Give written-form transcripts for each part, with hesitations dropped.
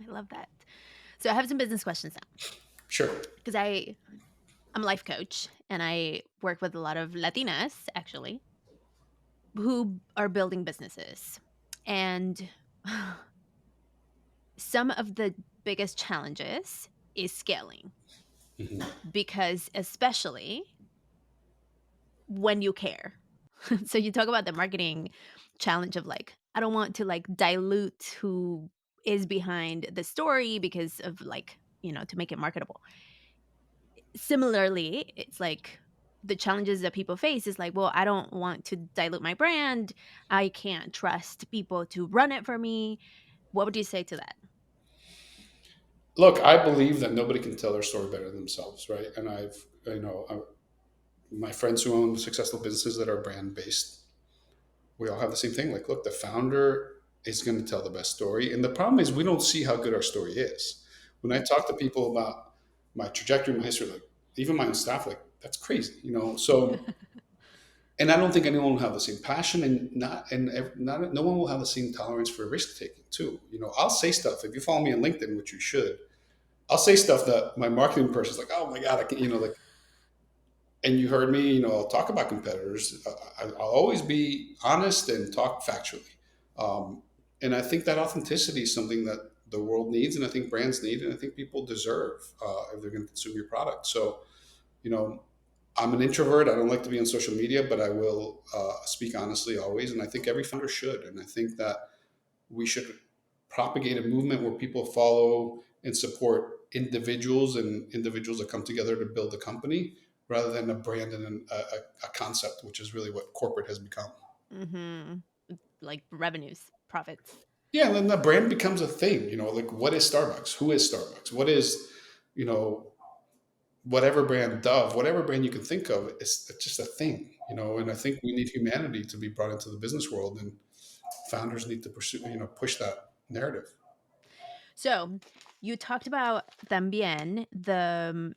I love that. So I have some business questions now Sure. because I'm a life coach and I work with a lot of Latinas actually who are building businesses. And some of the biggest challenges is scaling Mhm. because especially when you care. So you talk about the marketing challenge of like, I don't want to like dilute who is behind the story because of like, to make it marketable. Similarly, it's like the challenges that people face is like, well, I don't want to dilute my brand. I can't trust people to run it for me. What would you say to that? Look, I believe that nobody can tell their story better than themselves, right? And my friends who own successful businesses that are brand based, we all have the same thing. Like, look, the founder is going to tell the best story. And the problem is we don't see how good our story is. When I talk to people about my trajectory, my history, like even my own staff, like that's crazy, So, and I don't think anyone will have the same passion, and no one will have the same tolerance for risk taking too. I'll say stuff if you follow me on LinkedIn, which you should. I'll say stuff that my marketing person's like, oh my god, I can, like. And you heard me, I'll talk about competitors. I'll always be honest and talk factually. Um, and I think that authenticity is something that the world needs, and I think brands need, and I think people deserve if they're going to consume your product. So, you know, I'm an introvert. I don't like to be on social media, but I will speak honestly always. And I think every founder should. And I think that we should propagate a movement where people follow and support individuals and individuals that come together to build a company rather than a brand and a concept, which is really what corporate has become. Mhm. Like revenues, profits. Yeah, and then the brand becomes a thing. Like what is Starbucks? Who is Starbucks? What is, you know, whatever brand, Dove, whatever brand you can think of, it's just a thing. And I think we need humanity to be brought into the business world, and founders need to pursue, push that narrative. So, you talked about también the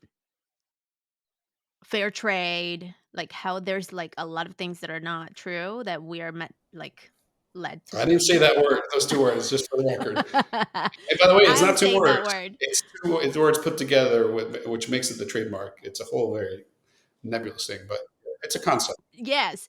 fair trade, like how there's like a lot of things that are not true that we are meant like led to I didn't say believe. that word, those two words, just for the record. And by the way, it's I'm not two saying that words. word. It's words put together, which makes it the trademark. It's a whole very nebulous thing, but it's a concept. Yes.